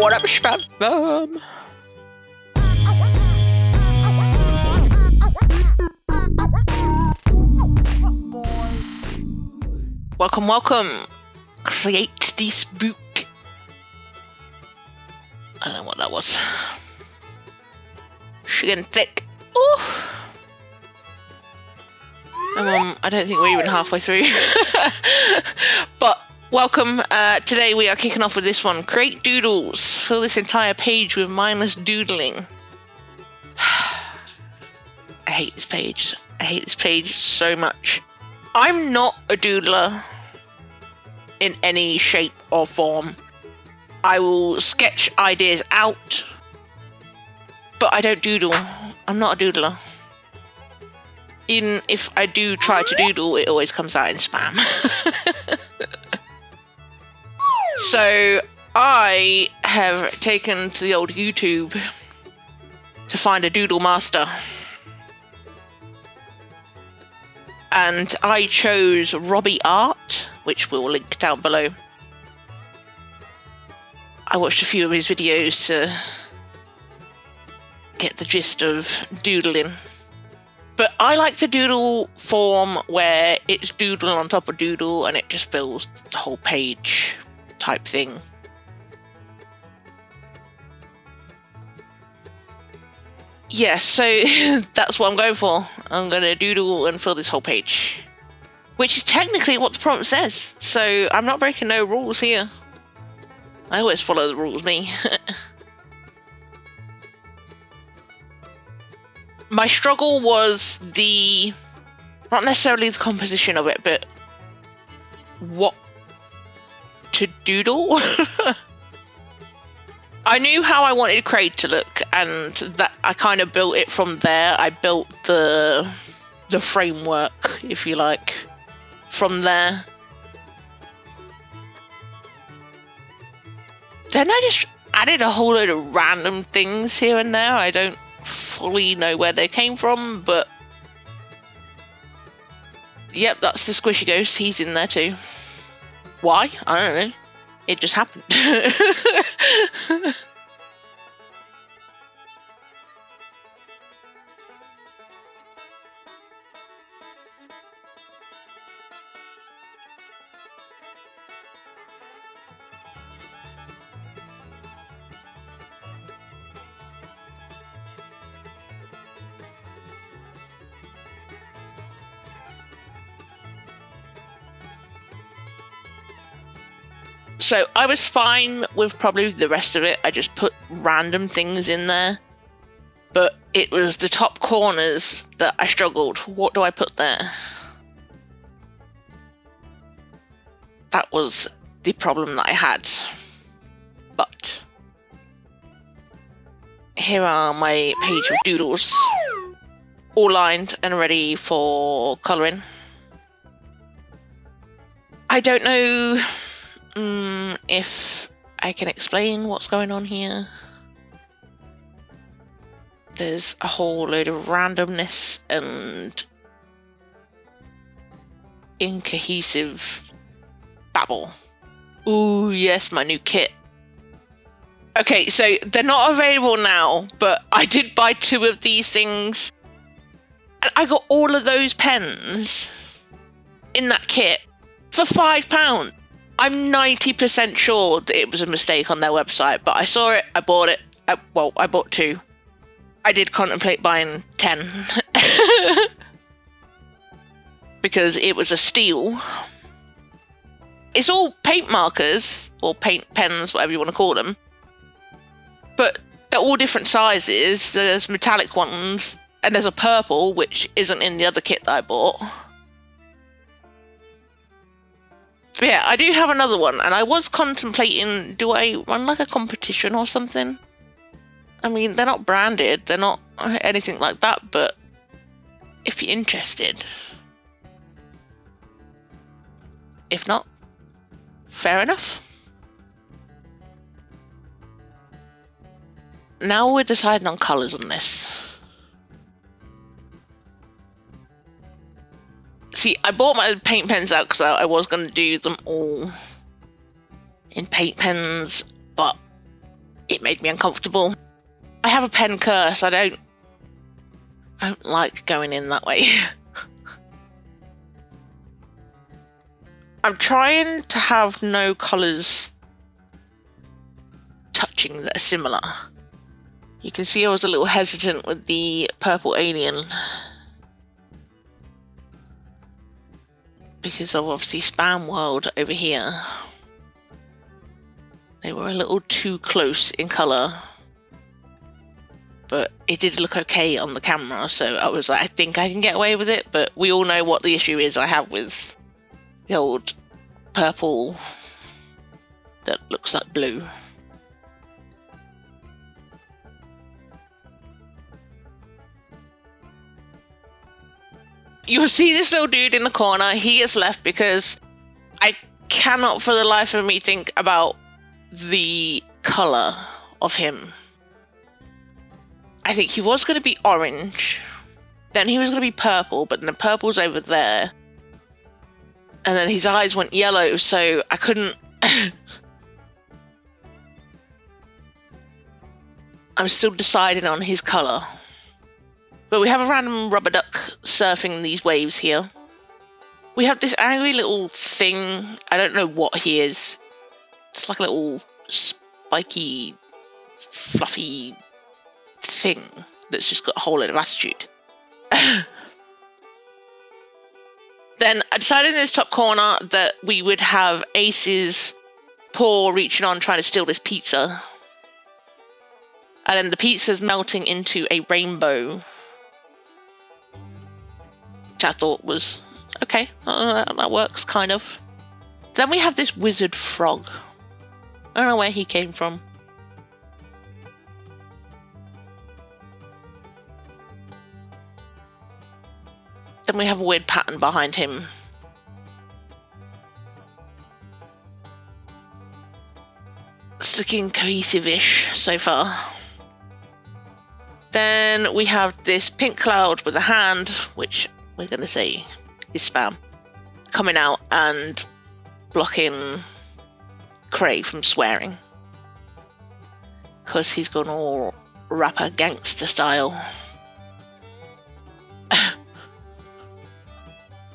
What up, spam? Welcome. Create this book. I don't know what that was. Chicken thick. Ooh. I don't think we're even halfway through. But welcome. Today we are kicking off with this one. Create doodles. Fill this entire page with mindless doodling. I hate this page. I hate this page so much. I'm not a doodler in any shape or form. I will sketch ideas out, but I don't doodle. I'm not a doodler. Even if I do try to doodle, it always comes out in spam. So I have taken to the old YouTube to find a doodle master. And I chose Robbie Art, which we'll link down below. I watched a few of his videos to get the gist of doodling. But I like the doodle form where it's doodle on top of doodle and it just fills the whole page type thing. Yeah, so that's what I'm going for. I'm going to doodle and fill this whole page. Which is technically what the prompt says. So I'm not breaking no rules here. I always follow the rules, me. My struggle was not necessarily the composition of it, but what to doodle. I knew how I wanted Craig to look, and that I kind of built it from there. I built the framework, if you like, from there. Then I just added a whole load of random things here and there. I don't fully know where they came from, but yep, that's the squishy ghost. He's in there too. Why? I don't know. It just happened. So I was fine with probably the rest of it. I just put random things in there. But it was the top corners that I struggled. What do I put there? That was the problem that I had. But here are my page of doodles. All lined and ready for colouring. I don't know if I can explain what's going on here. There's a whole load of randomness and incohesive babble. Ooh, yes, my new kit. Okay, so they're not available now, but I did buy 2 of these things. And I got all of those pens in that kit for £5. I'm 90% sure that it was a mistake on their website, but I saw it, I bought it. I bought 2. I did contemplate buying 10 because it was a steal. It's all paint markers or paint pens, whatever you want to call them, but they're all different sizes. There's metallic ones and there's a purple, which isn't in the other kit that I bought. But yeah, I do have another one, and I was contemplating, do I run like a competition or something? I mean, they're not branded, they're not anything like that, but if you're interested. If not, fair enough. Now we're deciding on colours on this. See, I bought my paint pens out because I was going to do them all in paint pens, but it made me uncomfortable. I have a pen curse. I don't like going in that way. I'm trying to have no colours touching that are similar. You can see I was a little hesitant with the purple alien because of obviously Spam World over here. They were a little too close in colour, but it did look okay on the camera, so I was like, I think I can get away with it, but we all know what the issue is I have with the old purple that looks like blue. You'll see this little dude in the corner. He gets left because I cannot for the life of me think about the colour of him. I think he was going to be orange, then he was going to be purple, but then the purple's over there, and then his eyes went yellow, so I couldn't... I'm still deciding on his colour. But we have a random rubber duck surfing these waves here. We have this angry little thing. I don't know what he is. It's like a little spiky, fluffy thing that's just got a whole lot of attitude. Then I decided in this top corner that we would have Ace's paw reaching on trying to steal this pizza. And then the pizza's melting into a rainbow, which I thought was okay, that works kind of. Then we have this wizard frog. I don't know where he came from. Then we have a weird pattern behind him. It's looking cohesive-ish so far. Then we have this pink cloud with a hand, which we're going to say is Spam, coming out and blocking Cray from swearing. Because he's gone all rapper gangster style.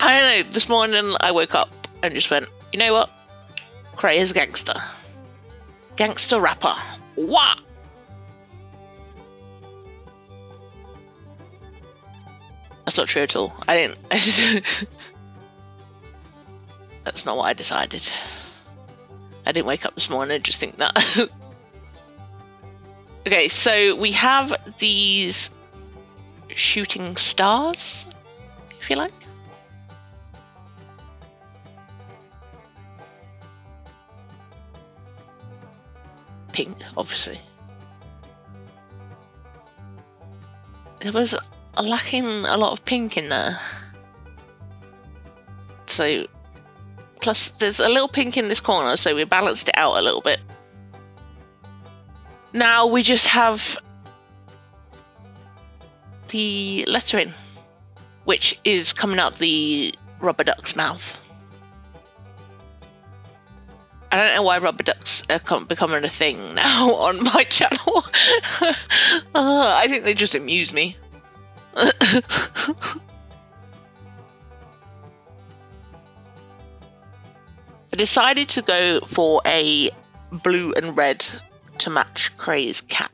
I don't know, this morning I woke up and just went, you know what? Cray is gangster. Gangster rapper. What? That's not true at all. I just... That's not what I decided. I didn't wake up this morning and just think that. Okay, so we have these shooting stars, if you like. Pink, obviously. There was lacking a lot of pink in there. So, plus there's a little pink in this corner, so we balanced it out a little bit. Now we just have the lettering, which is coming out the rubber duck's mouth. I don't know why rubber ducks are becoming a thing now on my channel. I think they just amuse me. I decided to go for a blue and red to match Cray's cap.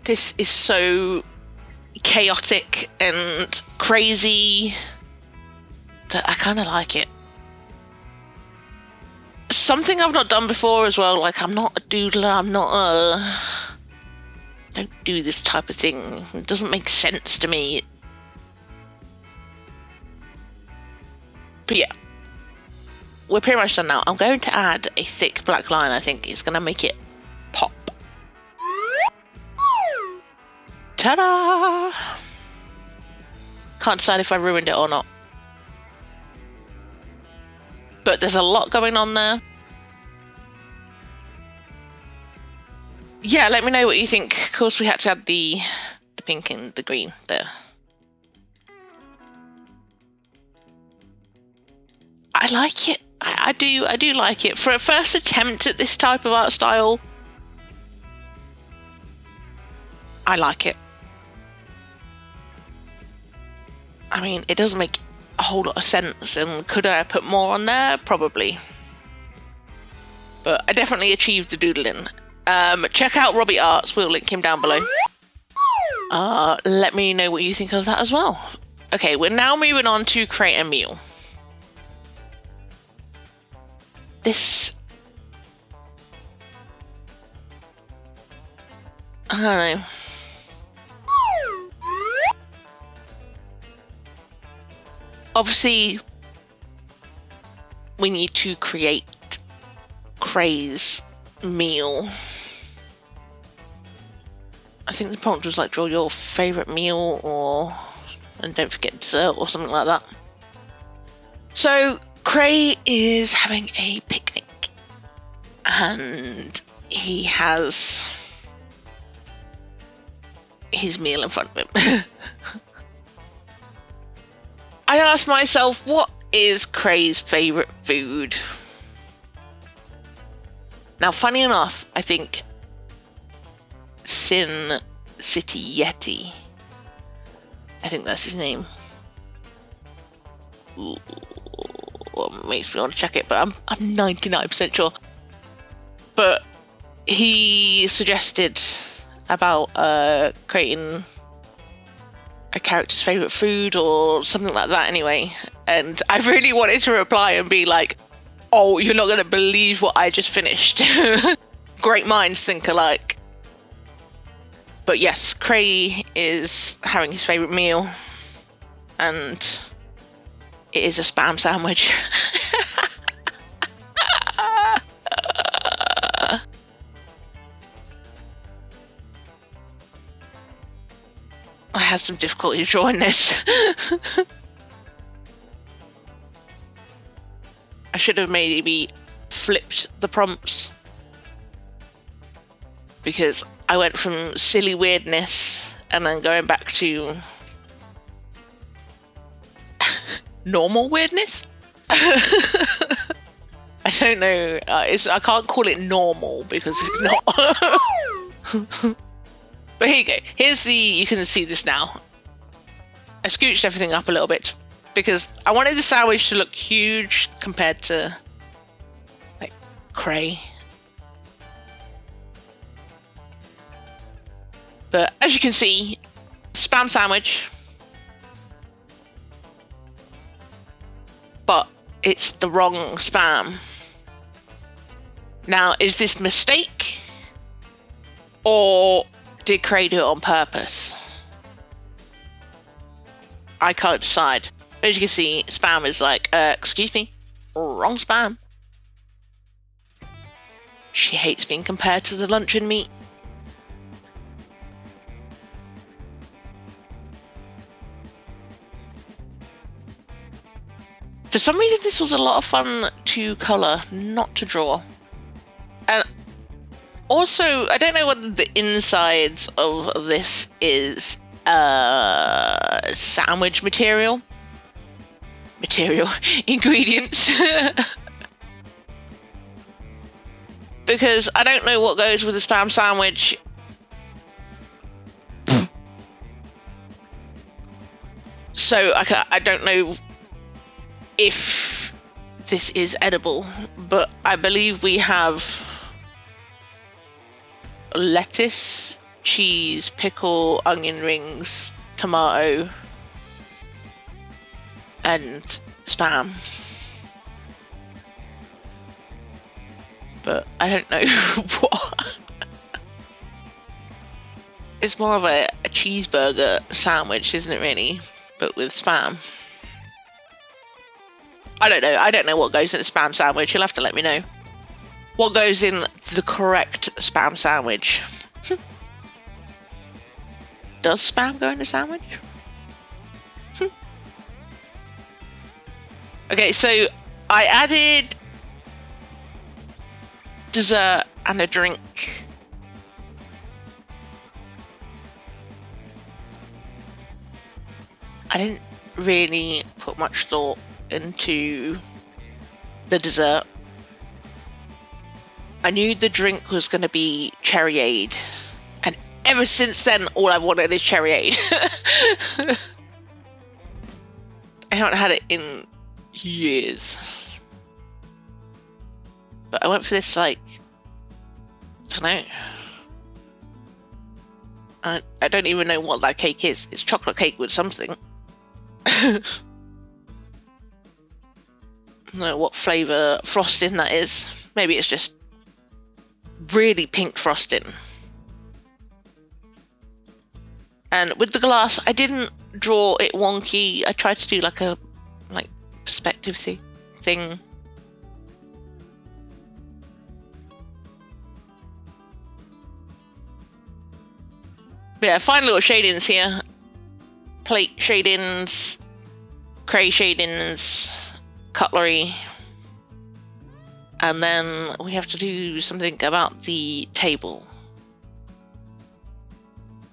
This is so chaotic and crazy that I kind of like it. Something I've not done before as well, like I'm not a doodler, don't do this type of thing. It doesn't make sense to me. But yeah, we're pretty much done now. I'm going to add a thick black line. I think it's going to make it pop. Ta-da! Can't decide if I ruined it or not. But there's a lot going on there. Yeah, let me know what you think. Of course, we had to add the pink and the green there. I like it. I do like it. For a first attempt at this type of art style, I like it. I mean, it doesn't make a whole lot of sense, and could I put more on there? Probably. But I definitely achieved the doodling. Check out Robbie Arts, we'll link him down below. Let me know what you think of that as well. Okay, we're now moving on to create a meal. This... I don't know. Obviously, we need to create Cray's meal. I think the prompt was like, draw your favourite meal, and don't forget dessert or something like that. So Cray is having a picnic and he has his meal in front of him. I asked myself, what is Cray's favourite food? Now, funny enough, I think Sin City Yeti, I think that's his name. Ooh, makes me want to check it, but I'm 99% sure. But he suggested about creating a character's favourite food or something like that anyway. And I really wanted to reply and be like, oh, you're not going to believe what I just finished. Great minds think alike. But yes, Cray is having his favourite meal. And it is a spam sandwich. I had some difficulty drawing this. I should have maybe flipped the prompts, because I went from silly weirdness and then going back to normal weirdness. I don't know. I can't call it normal because it's not. But here you go. Here's the. You can see this now. I scooched everything up a little bit because I wanted the sandwich to look huge compared to like Cray. But as you can see, spam sandwich. But it's the wrong spam. Now, is this mistake? Or did Cray do it on purpose? I can't decide. As you can see, spam is like, excuse me, wrong spam. She hates being compared to the luncheon meat. For some reason, this was a lot of fun to colour, not to draw. And also, I don't know whether the insides of this is sandwich material. Ingredients. Because I don't know what goes with a spam sandwich. So I don't know if this is edible, but I believe we have lettuce, cheese, pickle, onion rings, tomato, and spam. But I don't know what. It's more of a cheeseburger sandwich, isn't it really? But with spam. I don't know what goes in a spam sandwich. You'll have to let me know. What goes in the correct spam sandwich? Does spam go in a sandwich? Okay, so I added dessert and a drink I didn't really put much thought into the dessert. I knew the drink was going to be cherryade, and ever since then, all I've wanted is cherryade. I haven't had it in years. But I went for this, like, I don't know. I don't even know what that cake is. It's chocolate cake with something. I don't know what flavour frosting that is. Maybe it's just really pink frosting. And with the glass, I didn't draw it wonky. I tried to do like a perspective thing. But yeah, fine little shadings here. Plate shadings, cray shadings, cutlery. And then we have to do something about the table.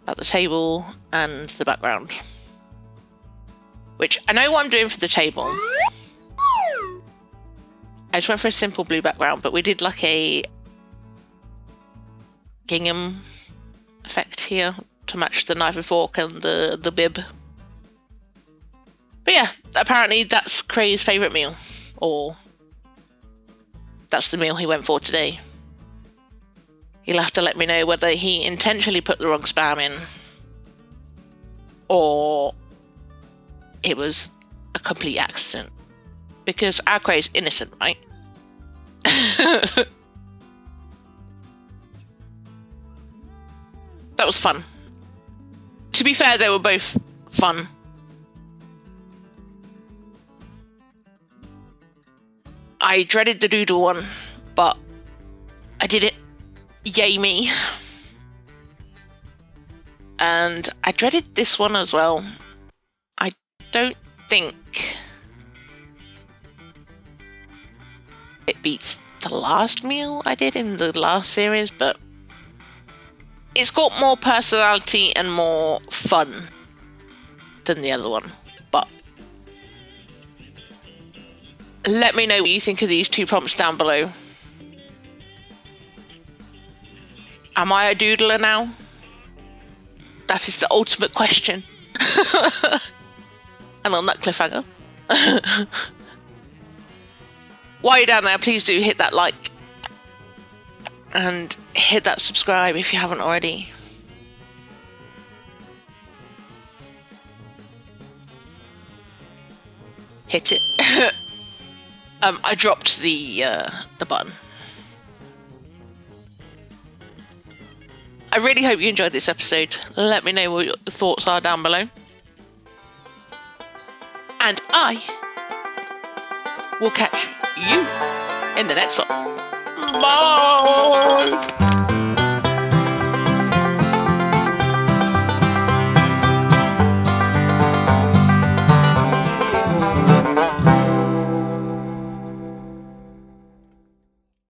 About the table and the background. Which, I know what I'm doing for the table. I just went for a simple blue background, but we did like a gingham effect here to match the knife and fork and the bib. But yeah, apparently that's Cray's favourite meal. Or that's the meal he went for today. He'll have to let me know whether he intentionally put the wrong spam in, or it was a complete accident. Because our Cray's innocent, right? That was fun. To be fair, they were both fun. I dreaded the doodle one, but I did it. Yay me. And I dreaded this one as well. I don't think it beats the last meal I did in the last series, but it's got more personality and more fun than the other one. But let me know what you think of these two prompts down below. Am I a doodler now? That is the ultimate question. And on that cliffhanger. While you're down there, please do hit that like. And hit that subscribe if you haven't already. Hit it. I dropped the button. I really hope you enjoyed this episode. Let me know what your thoughts are down below. And I will catch you in the next one. Bye!